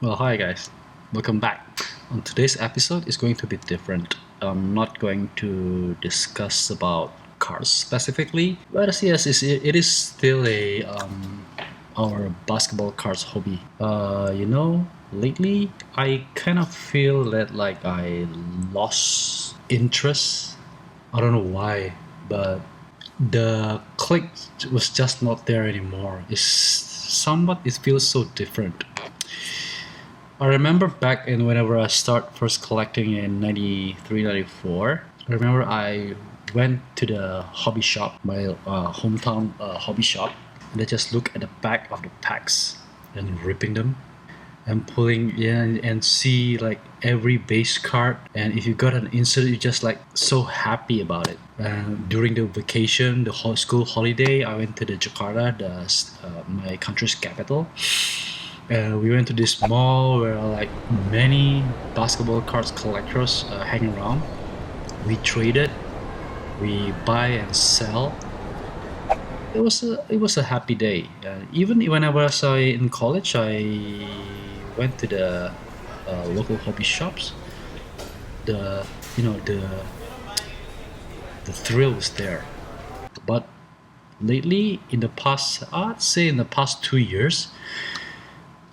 Well, hi guys, welcome back. On today's episode is going to be different. I'm not going to discuss about cars specifically, but yes, it is still a our basketball cards hobby. Lately I kind of feel that like I lost interest. I don't know why, but the click was just not there anymore. It feels so different. I remember back in whenever I start first collecting in 93, 94. I remember I went to the hobby shop, my hometown hobby shop, and I just look at the back of the packs and ripping them and pulling and see like every base card. And if you got an insert, you're just like so happy about it. During the vacation, the whole school holiday, I went to the Jakarta, my country's capital. We went to this mall where like many basketball cards collectors hang around. We traded, we buy and sell. It was a happy day. Even when I was in college, I went to the local hobby shops. The you know the thrill was there. But lately, I'd say in the past 2 years,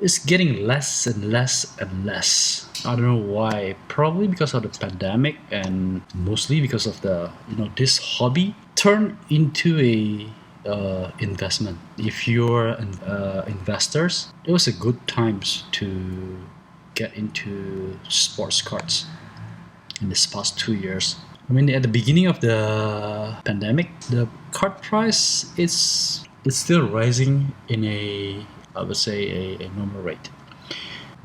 it's getting less and less and less. I don't know why. Probably because of the pandemic and mostly because of this hobby turned into a investment. If you're investors, it was a good times to get into sports cards in this past 2 years. I mean, at the beginning of the pandemic, the card price it's still rising in I would say a normal rate.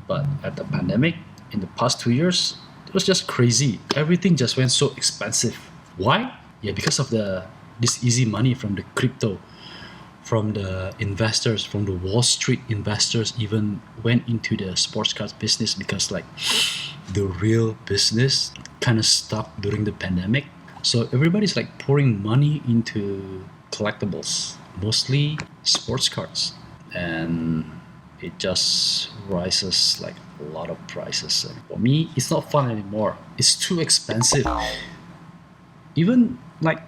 But at the pandemic, in the past 2 years, it was just crazy. Everything just went so expensive. Why? Yeah, because of this easy money from the crypto, from the investors, from the Wall Street investors even went into the sports cards business because like the real business kind of stopped during the pandemic. So everybody's like pouring money into collectibles, mostly sports cards, and it just rises like a lot of prices. And for me, it's not fun anymore. It's too expensive. Even like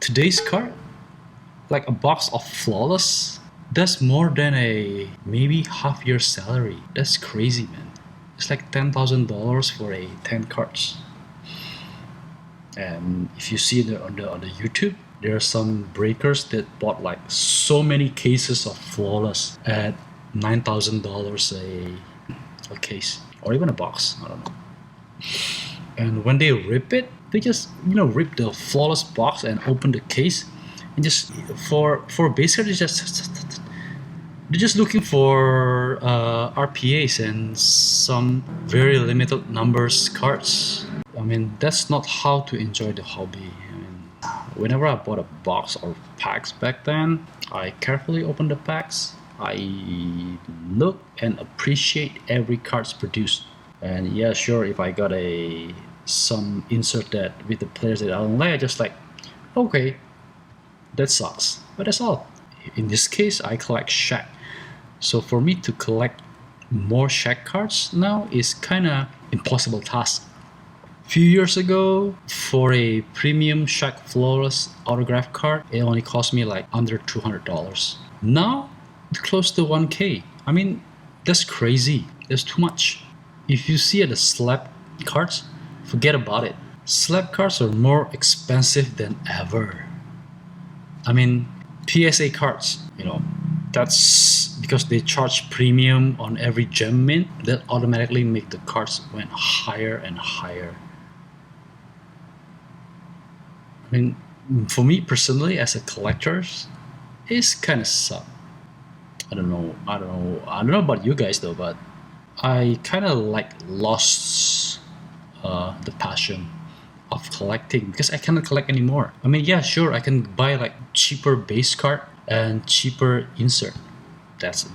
today's card, like a box of flawless, that's more than a maybe half year salary. That's crazy, man. It's like $10,000 for a 10 cards. And if you see on the YouTube, there are some breakers that bought like so many cases of flawless at $9,000 a case, or even a box. I don't know. And when they rip it, they just rip the flawless box and open the case, and just for base card, they're just looking for RPAs and some very limited numbers cards. I mean, that's not how to enjoy the hobby. I mean, whenever I bought a box or packs back then, I carefully opened the packs. I look and appreciate every cards produced. And yeah, sure, if I got some insert that with the players that I don't like, I just like, okay, that sucks. But that's all. In this case, I collect Shaq. So for me to collect more Shaq cards now is kind of impossible task. Few years ago, for a premium Shaq Flawless autograph card, it only cost me like under $200. Now, it's close to 1K. I mean, that's crazy. That's too much. If you see the slab cards, forget about it. Slab cards are more expensive than ever. I mean, PSA cards, that's because they charge premium on every gem mint. That automatically make the cards went higher and higher. I mean, for me personally, as a collector, it's kind of suck. I don't know about you guys though, but I kind of like lost the passion of collecting because I cannot collect anymore. I mean, yeah, sure, I can buy like cheaper base card and cheaper insert. That's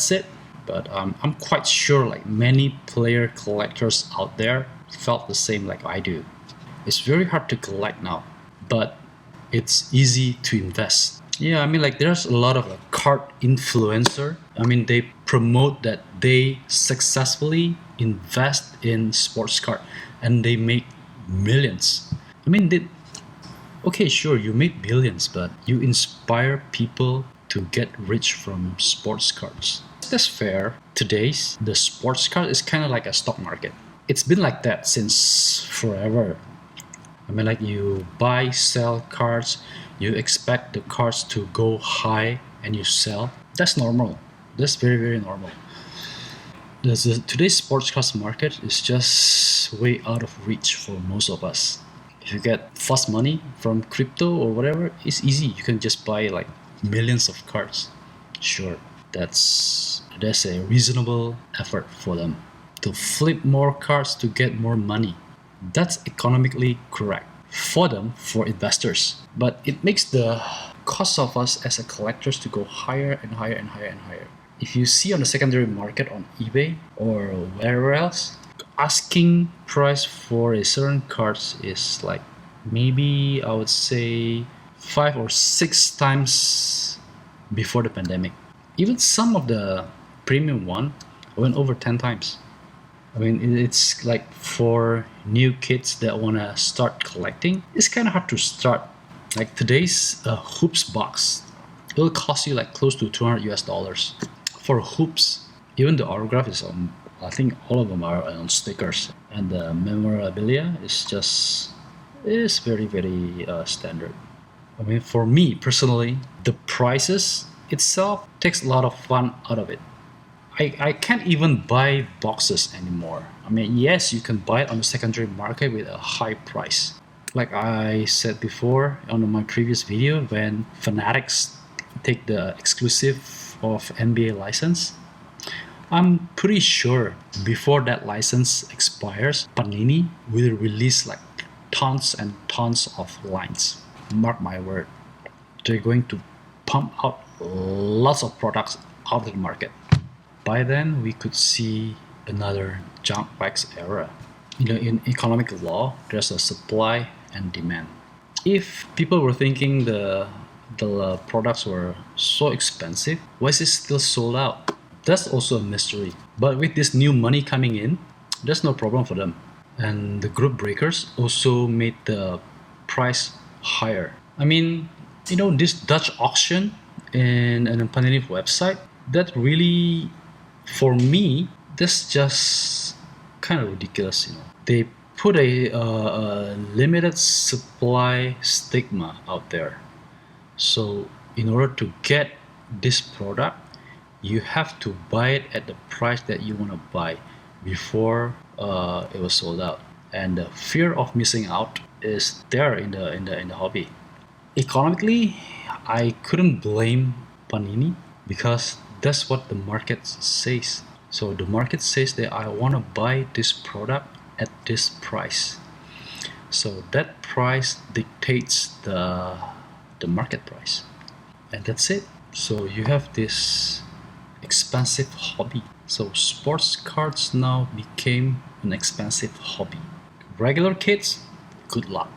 it. But I'm quite sure like many player collectors out there felt the same like I do. It's very hard to collect now, but it's easy to invest. Yeah, I mean, like there's a lot of card influencer. I mean, they promote that they successfully invest in sports card and they make millions. I mean, okay, sure, you make billions, but you inspire people to get rich from sports cards. That's fair. Today's the sports card is kind of like a stock market. It's been like that since forever. I mean, like you buy, sell cards, you expect the cards to go high and you sell. That's normal. That's very, very normal. Today's sports cards market is just way out of reach for most of us. If you get fast money from crypto or whatever, it's easy. You can just buy like millions of cards. Sure, that's a reasonable effort for them to flip more cards to get more money. That's economically correct for them, for investors. But it makes the cost of us as a collectors to go higher and higher and higher and higher. If you see on the secondary market on eBay or wherever else, asking price for a certain cards is like maybe I would say 5 or 6 times before the pandemic. Even some of the premium one went over 10 times. I mean, it's like for new kids that want to start collecting, it's kind of hard to start. Like today's hoops box, it'll cost you like close to $200 for hoops. Even the autograph is on, I think all of them are on stickers, and the memorabilia is very, very standard. I mean, for me personally, the prices itself takes a lot of fun out of it. I can't even buy boxes anymore. I mean, yes, you can buy it on the secondary market with a high price. Like I said before on my previous video, when Fanatics take the exclusive of NBA license, I'm pretty sure before that license expires, Panini will release like tons and tons of lines. Mark my word. They're going to pump out lots of products out of the market. By then, we could see another junk wax era. In economic law, there's a supply and demand. If people were thinking the products were so expensive, why is it still sold out? That's also a mystery. But with this new money coming in, there's no problem for them. And the group breakers also made the price higher. I mean, this Dutch auction and Panini website, that really, for me, that's just kind of ridiculous. They put a limited supply stigma out there. So in order to get this product, you have to buy it at the price that you want to buy before it was sold out. And the fear of missing out is there in the hobby. Economically, I couldn't blame Panini because that's what the market says. So the market says that I want to buy this product at this price. So that price dictates the market price. And that's it. So you have this expensive hobby. So sports cards now became an expensive hobby. Regular kids, good luck.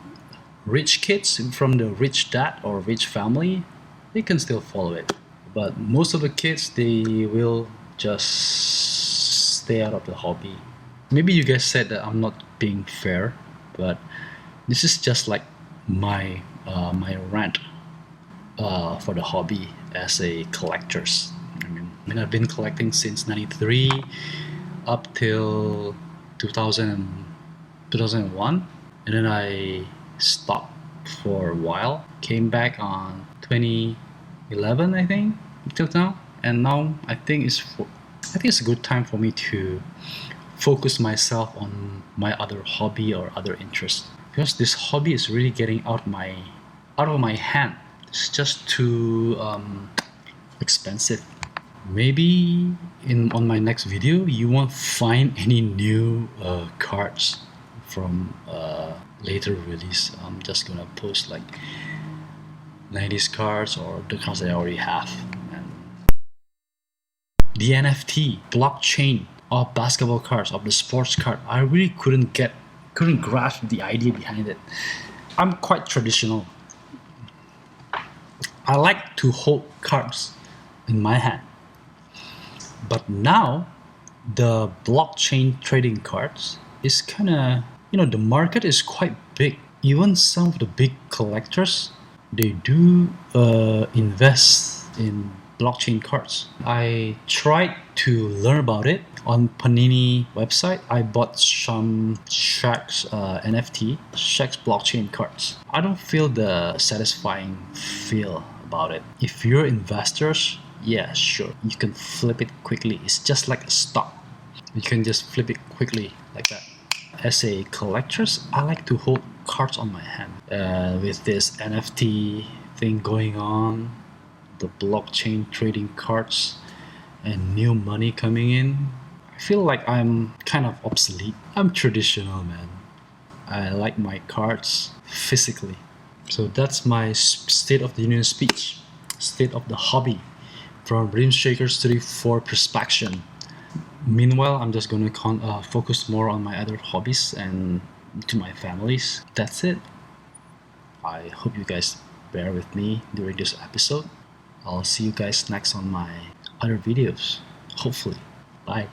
Rich kids from the rich dad or rich family, they can still follow it. But most of the kids, they will just stay out of the hobby. Maybe you guys said that I'm not being fair, but this is just like my rant for the hobby as a collectors. I mean, I've been collecting since '93 up till 2001, and then I stopped for a while. Came back on 2011, I think, till now. And now I think it's a good time for me to focus myself on my other hobby or other interest, because this hobby is really getting out of my hand. It's just too expensive. Maybe on my next video you won't find any new cards from later release. I'm just gonna post like 90s cards or the cards that I already have. And the NFT blockchain of basketball cards, of the sports card, I really couldn't grasp the idea behind it. I'm quite traditional. I like to hold cards in my hand. But now the blockchain trading cards is kind of, the market is quite big. Even some of the big collectors, they do invest in blockchain cards. I tried to learn about it on Panini website. I bought some Shaq's NFT, Shaq's blockchain cards. I don't feel the satisfying feel about it. If you're investors, yeah, sure, you can flip it quickly. It's just like a stock. You can just flip it quickly like that. As a collectors, I like to hold cards on my hand. With this NFT thing going on, the blockchain trading cards, and new money coming in, I feel like I'm kind of obsolete. I'm traditional, man. I like my cards physically. So that's my State of the Union speech, state of the hobby from Rimshaker Studio for Perspection. Meanwhile, I'm just gonna focus more on my other hobbies and to my families. That's it. I hope you guys bear with me during this episode. I'll see you guys next on my other videos. Hopefully. Bye.